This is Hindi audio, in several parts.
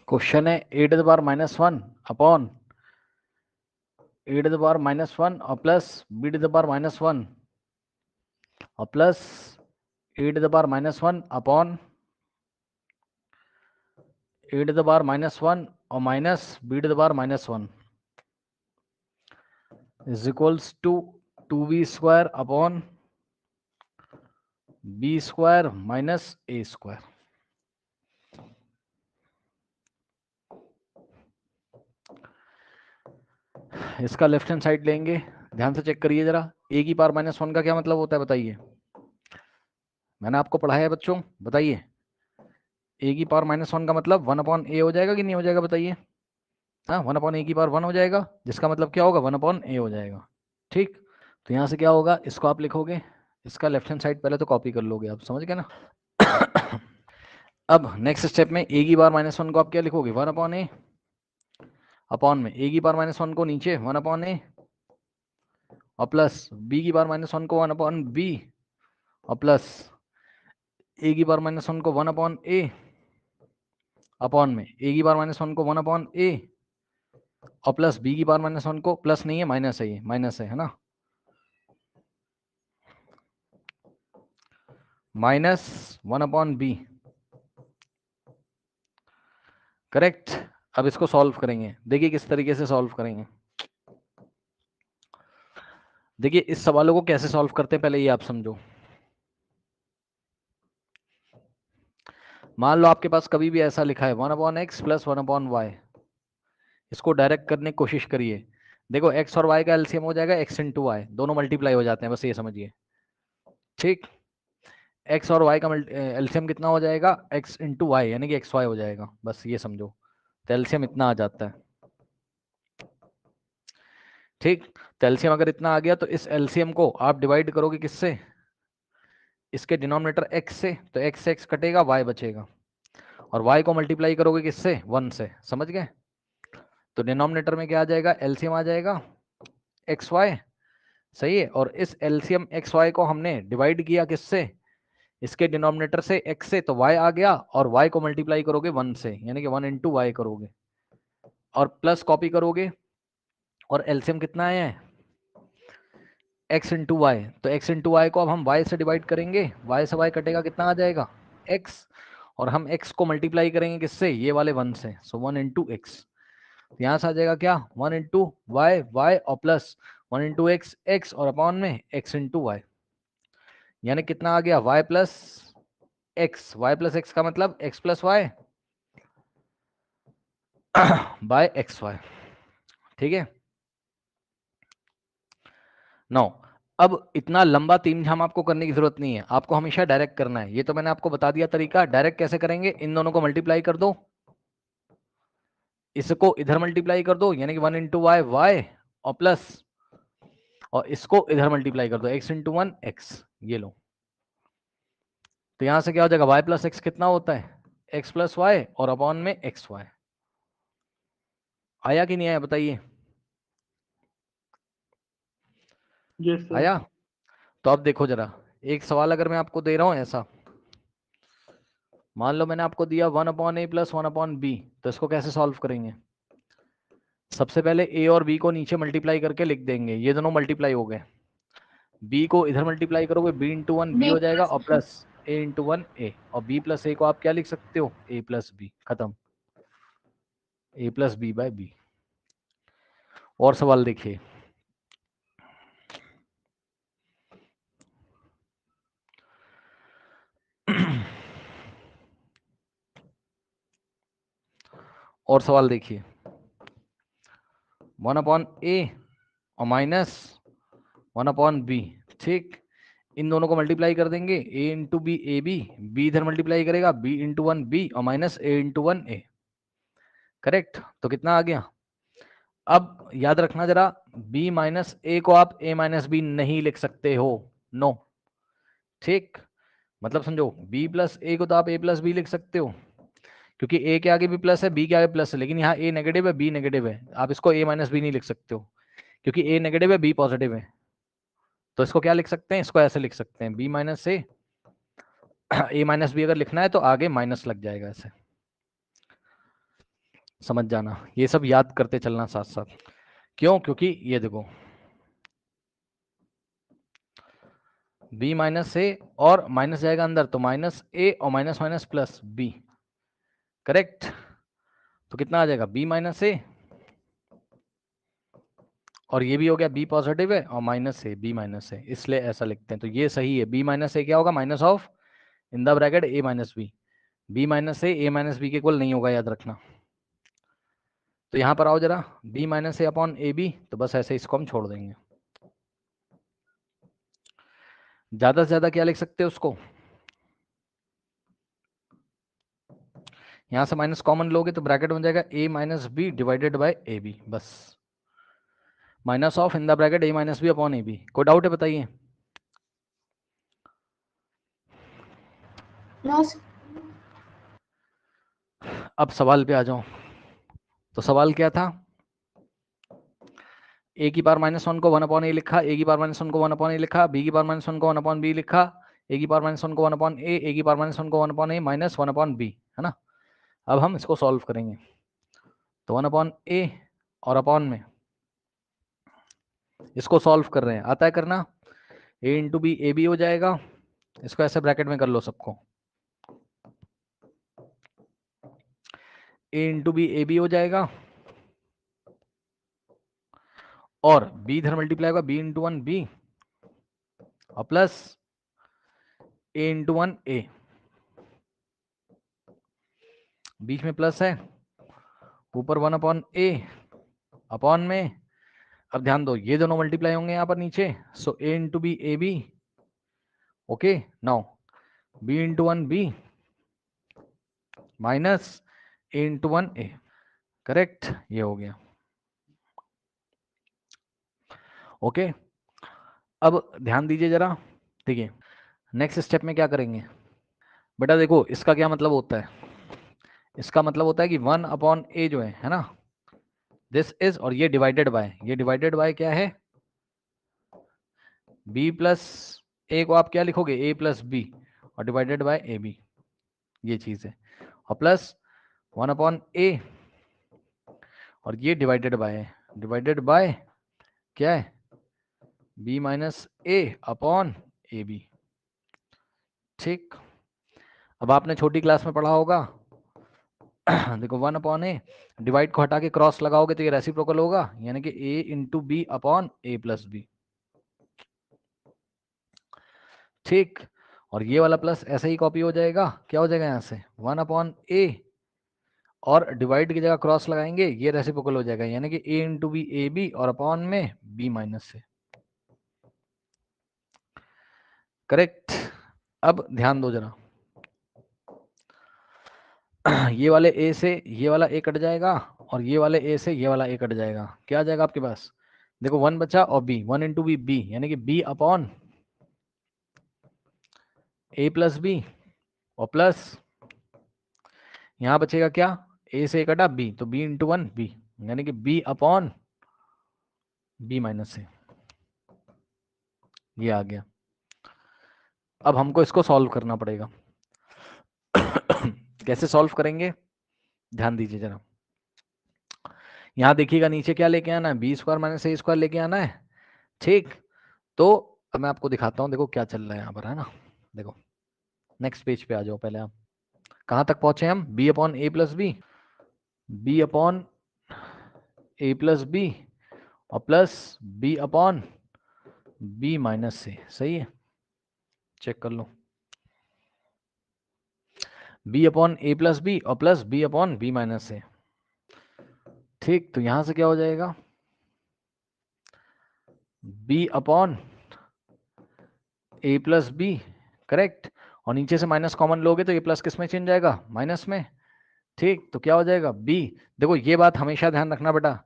क्वेश्चन है A to the power -1 upon A to the power -1 और plus B to the power -1 और plus A to the power -1 upon A to the power -1 और minus B to the power -1 is equals to 2b² upon b² minus a²। इसका लेफ्ट हैंड साइड लेंगे, ध्यान से चेक करिए जरा। ए की पावर -1 का क्या मतलब होता है बताइए, मैंने आपको पढ़ाया है बच्चों, बताइए। ए की पावर -1 का मतलब 1/a हो जाएगा कि नहीं हो जाएगा बताइए। हाँ, 1/a की पावर 1 हो जाएगा, जिसका मतलब क्या होगा 1/a हो जाएगा। ठीक, तो यहाँ से क्या होगा, इसको आप लिखोगे, इसका लेफ्ट हैंड साइड पहले तो कॉपी कर लोगे आप, समझ गए ना। अब नेक्स्ट स्टेप में ए की पावर -1 को आप क्या लिखोगे 1/a अपॉन में ए की पावर -1 को नीचे 1/a और प्लस बी की पावर -1 को 1/b और प्लस ए की पावर -1 को 1/a अपॉन में ए की पावर -1 को 1/a और प्लस बी की पावर -1 को, प्लस नहीं है माइनस है, ये माइनस है ना, -1/b। करेक्ट। अब इसको सॉल्व करेंगे, देखिए किस तरीके से सॉल्व करेंगे। देखिए इस सवालों को कैसे सॉल्व करते हैं पहले ये आप समझो। मान लो आपके पास कभी भी ऐसा लिखा है 1/x प्लस 1/y, इसको डायरेक्ट करने की कोशिश करिए। देखो x और y का एलसीएम हो जाएगा x इंटू वाई, दोनों मल्टीप्लाई हो जाते हैं, बस ये समझिए। ठीक, x और y का एलसीएम कितना हो जाएगा x इंटू वाई, यानी कि xy हो जाएगा, बस ये समझो। तो एलसीएम इतना आ जाता है। ठीक, तो एलसीएम अगर इतना आ गया तो इस एलसीएम को आप डिवाइड करोगे किससे, इसके डिनोमिनेटर x से, तो x से x कटेगा, y बचेगा, और y को मल्टीप्लाई करोगे किससे 1 से, समझ गए। तो डिनोमिनेटर में क्या आ जाएगा, एलसीएम आ जाएगा एक्स वाई, सही है। और इस एलसीएम एक्स वाई को हमने डिवाइड किया किससे, इसके डिनोमिनेटर से x से, तो y आ गया, और y को मल्टीप्लाई करोगे 1 से, यानी कि 1 इंटू वाई करोगे और प्लस कॉपी करोगे, और एलसीएम कितना है x इंटू वाई, तो x इंटू वाई को अब हम y से डिवाइड करेंगे, y से y कटेगा, कितना आ जाएगा x, और हम x को मल्टीप्लाई करेंगे किससे, ये वाले 1 से, सो 1 इंटू एक्स। यहाँ से आ जाएगा क्या 1 इंटू वाई वाई और प्लस 1 इंटू एक्स एक्स और अपॉन में x इंटू वाई, यानी कितना आ गया y plus x, y plus x का मतलब x plus y by x y. ठीक है, नो, अब इतना लंबा तीन झाम आपको करने की जरूरत नहीं है, आपको हमेशा डायरेक्ट करना है। ये तो मैंने आपको बता दिया तरीका। डायरेक्ट कैसे करेंगे, इन दोनों को मल्टीप्लाई कर दो, इसको इधर मल्टीप्लाई कर दो, यानी कि 1 इंटू वाई वाई और प्लस, और इसको इधर मल्टीप्लाई कर दो x इंटू 1 एक्स, ये लो। तो यहां से क्या हो जाएगा y प्लस एक्स कितना होता है x प्लस वाई और अपॉन में एक्स वाई। आया कि नहीं आया बताइए, यस सर। आया। तो अब देखो जरा, एक सवाल अगर मैं आपको दे रहा हूं ऐसा, मान लो मैंने आपको दिया 1/a प्लस 1/b, तो इसको कैसे सॉल्व करेंगे। सबसे पहले a और b को नीचे मल्टीप्लाई करके लिख देंगे, ये दोनों मल्टीप्लाई हो गए, b को इधर मल्टीप्लाई करोगे b इंटू 1 b हो जाएगा, और प्लस a इंटू 1 a, और b प्लस a को आप क्या लिख सकते हो a प्लस b, खत्म, a plus b by b। और सवाल देखिए, और सवाल देखिए, 1/a और माइनस 1/b। ठीक, इन दोनों को मल्टीप्लाई कर देंगे, a into b a b, b इधर मल्टीप्लाई करेगा b इंटू 1 b और minus a into 1 a। Correct, तो कितना आ गया। अब याद रखना जरा, b माइनस a को आप a माइनस बी नहीं लिख सकते हो, नो। ठीक, मतलब समझो b प्लस a को तो आप a प्लस बी लिख सकते हो, क्योंकि a के आगे भी प्लस है b के आगे प्लस है, लेकिन यहाँ a नेगेटिव है b नेगेटिव है, आप इसको a माइनस बी नहीं लिख सकते हो, क्योंकि a नेगेटिव है b पॉजिटिव है। तो इसको क्या लिख सकते हैं, इसको ऐसे लिख सकते हैं b माइनस से a माइनस बी, अगर लिखना है तो आगे माइनस लग जाएगा ऐसे। समझ जाना, ये सब याद करते चलना साथ साथ। क्यों? क्योंकि ये देखो b माइनस ए और माइनस जाएगा अंदर, तो माइनस ए और minus minus plus b, correct. तो कितना आ जाएगा b माइनस ए, और ये भी हो गया b पॉजिटिव है और माइनस ए b माइनस है, इसलिए ऐसा लिखते हैं। तो ये सही है, b माइनस ए क्या होगा, minus of in the bracket a minus b, b minus a minus b के इक्वल नहीं होगा, याद रखना। तो यहां पर आओ जरा, b minus a upon A b, तो बस ऐसे इसको हम छोड़ देंगे। ज्यादा से ज्यादा क्या लिख सकते हैं उसको, यहां से माइनस कॉमन लोगे तो ब्रैकेट बन जाएगा a minus B divided by A B, बस minus of in the bracket a minus B upon A B. कोई डाउट है बताइए? अब सवाल पे आ जाओ। तो सवाल क्या था, ए की पावर माइनस वन को वन अपॉन ए लिखा, ए की पावर माइनस वन को वन अपॉन ए लिखा, बी की पावर माइनस वन को वन अपॉन बी लिखा, ए की पावर माइनस वन को वन अपॉन ए की पावर माइनस वन को वन अपॉन ए माइनस वन अपॉन बी, है ना। अब हम इसको सॉल्व करेंगे, तो वन अपॉन ए और अपॉन में इसको सॉल्व कर रहे हैं, आता है करना, ए इंटू बी ए बी हो जाएगा, इसको ऐसे ब्रैकेट में कर लो सबको, ए इंटू बी ए बी हो जाएगा, और b इधर मल्टीप्लाई होगा b इंटू वन बी और प्लस a इंटू वन ए, बीच में प्लस है, ऊपर वन अपॉन ए अपॉन में, अब ध्यान दो ये दोनों मल्टीप्लाई होंगे यहाँ पर नीचे, so a into b a b, okay. Now b into one b minus a into one a, correct, ये हो गया, ओके। अब ध्यान दीजिए जरा, देखिए नेक्स्ट स्टेप में क्या करेंगे बेटा, देखो इसका क्या मतलब होता है, इसका मतलब होता है कि वन अपॉन ए जो है ना, दिस इज, और ये डिवाइडेड बाय क्या है, b प्लस ए को आप क्या लिखोगे, a प्लस बी और डिवाइडेड बाय ए बी, ये चीज है, और प्लस वन अपॉन ए और ये डिवाइडेड बाय क्या है, b minus a upon A b, ठीक। अब आपने छोटी क्लास में पढ़ा होगा देखो वन अपॉन ए, डिवाइड को हटा के क्रॉस लगाओगे तो ये रेसिप्रोकल होगा, यानी कि a into b upon a plus b, ठीक। और ये वाला प्लस ऐसे ही कॉपी हो जाएगा, क्या हो जाएगा यहाँ से, वन अपॉन ए और डिवाइड की जगह क्रॉस लगाएंगे, ये रेसिप्रोकल हो जाएगा, यानी कि a into b a b और अपॉन में b माइनस से, करेक्ट। अब ध्यान दो जरा ये वाले a से ये वाला a कट जाएगा और ये वाले a से ये वाला a कट जाएगा, क्या आ जाएगा आपके पास, देखो वन बचा और b, one into b b, यानी कि b upon a plus b और प्लस यहाँ बचेगा क्या, a से a कटा b, तो b इंटू वन बी, यानी कि b अपॉन b माइनस से, ये आ गया। अब हमको इसको सॉल्व करना पड़ेगा कैसे सॉल्व करेंगे, ध्यान दीजिए जरा, यहां देखिएगा नीचे क्या लेके आना है, b square minus a square लेके आना है, ठीक। तो अब मैं आपको दिखाता हूं, देखो क्या चल रहा है यहाँ पर, है ना। देखो नेक्स्ट पेज पे आ जाओ, पहले आप कहां तक पहुंचे हम, b upon a plus b, b upon a plus b और plus b upon b minus से, सही है, चेक कर लो, b upon a plus b और plus b upon b minus से, ठीक। तो यहां से क्या हो जाएगा, b upon a plus b, correct, और नीचे से माइनस कॉमन लोगे तो ये प्लस किस में चेंज जाएगा, माइनस में, ठीक। तो क्या हो जाएगा b, देखो ये बात हमेशा ध्यान रखना बेटा,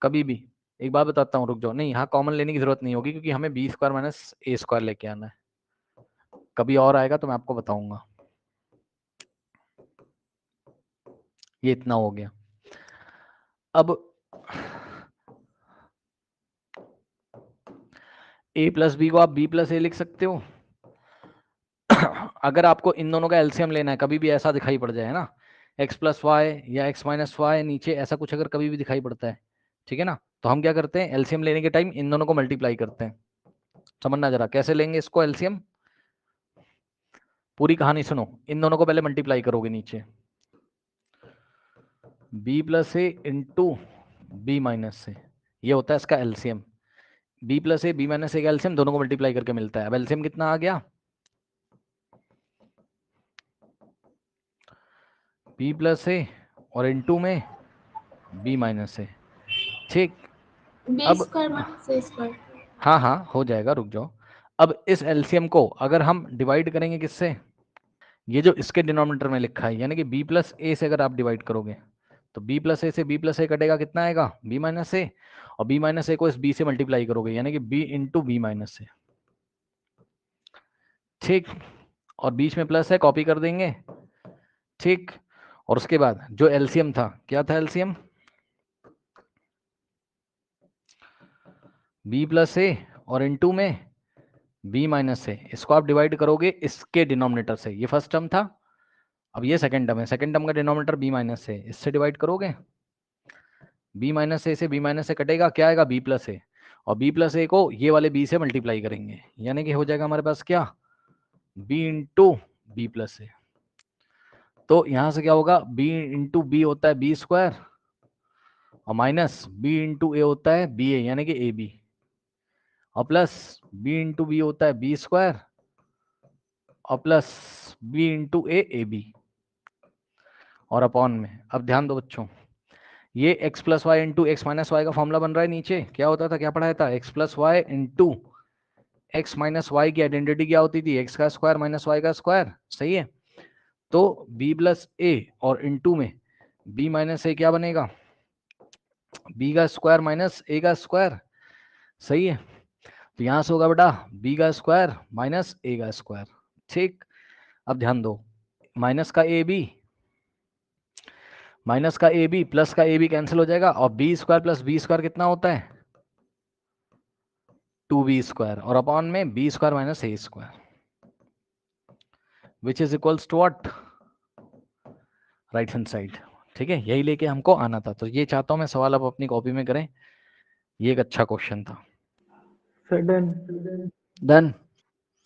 कभी भी, एक बात बताता हूँ, रुक जाओ, नहीं यहाँ कॉमन लेने की जरूरत नहीं होगी, क्योंकि हमें B square minus a square लेके आना है, कभी और आएगा तो मैं आपको बताऊंगा। ये इतना हो गया। अब a प्लस बी को आप b प्लस ए लिख सकते हो अगर आपको इन दोनों का एलसीएम लेना है, कभी भी ऐसा दिखाई पड़ जाए ना, x प्लस वाई या x माइनस वाई नीचे ऐसा कुछ अगर कभी भी दिखाई पड़ता है, ठीक है ना, तो हम क्या करते हैं, एलसीएम लेने के टाइम इन दोनों को मल्टीप्लाई करते हैं। समझना जरा कैसे लेंगे इसको एलसीएम, पूरी कहानी सुनो। इन दोनों को पहले मल्टीप्लाई करोगे नीचे, b plus A into B minus से, ये होता है इसका LCM. b plus A B minus A का एलसीएम दोनों को मल्टीप्लाई करके मिलता है। अब एलसीएम कितना आ गया, b प्लस ए और इंटू में b माइनस ए, ठीक। बी अब स्क्वायर माइनस ए स्क्वायर। हाँ हाँ हो जाएगा, रुक जाओ। अब इस एलसीएम को अगर हम डिवाइड करेंगे किससे, ये जो इसके डिनोमिनेटर में लिखा है, यानी कि b प्लस ए से अगर आप डिवाइड करोगे तो b प्लस ए से b प्लस ए कटेगा, कितना आएगा b माइनस ए, और b माइनस ए को इस b से मल्टीप्लाई करोगे यानी कि b इंटू बी माइनस ए, ठीक। और बीच में प्लस है, कॉपी कर देंगे, ठीक। और उसके बाद जो एलसीएम था, क्या था एलसीएम, b प्लस ए और इंटू में b माइनस ए, इसको आप डिवाइड करोगे इसके डिनोमिनेटर से, ये फर्स्ट टर्म था, अब ये सेकंड टर्म है, सेकंड टर्म का डिनोमिनेटर b माइनस ए, इससे डिवाइड करोगे, b माइनस ए से b माइनस ए कटेगा, क्या आएगा b प्लस ए, और b प्लस ए को ये वाले b से मल्टीप्लाई करेंगे, यानी कि हो जाएगा हमारे पास क्या, b इंटू बी प्लस ए। तो यहां से क्या होगा, b इंटू बी होता है बी स्क्वायर, और माइनस b इंटू ए होता है बी ए यानी कि ए बी, और प्लस b इंटू बी होता है बी स्क्वायर, और plus b into a b, और अपॉन में। अब ध्यान दो बच्चों, ये x plus y into x minus y का फॉर्मूला बन रहा है नीचे, क्या होता था, क्या पढ़ाया था, x plus y into x minus y की आइडेंटिटी क्या होती थी, x का स्क्वायर माइनस वाई का स्क्वायर, सही है। तो b प्लस ए और इंटू में b माइनस ए क्या बनेगा, b का स्क्वायर माइनस a का स्क्वायर, सही है। तो यहां से होगा बेटा b का स्क्वायर माइनस a का स्क्वायर, ठीक। अब ध्यान दो, माइनस का ए बी, माइनस का ए बी प्लस का ए बी कैंसिल हो जाएगा, और b square plus b square कितना होता है, 2b स्क्वायर, और अपॉन में b square minus a square, which is equals to what, right hand side, ठीक है। यही लेके हमको आना था, तो ये चाहता हूं मैं सवाल आप अपनी कॉपी में करें, ये एक अच्छा क्वेश्चन था। Sir done. डन।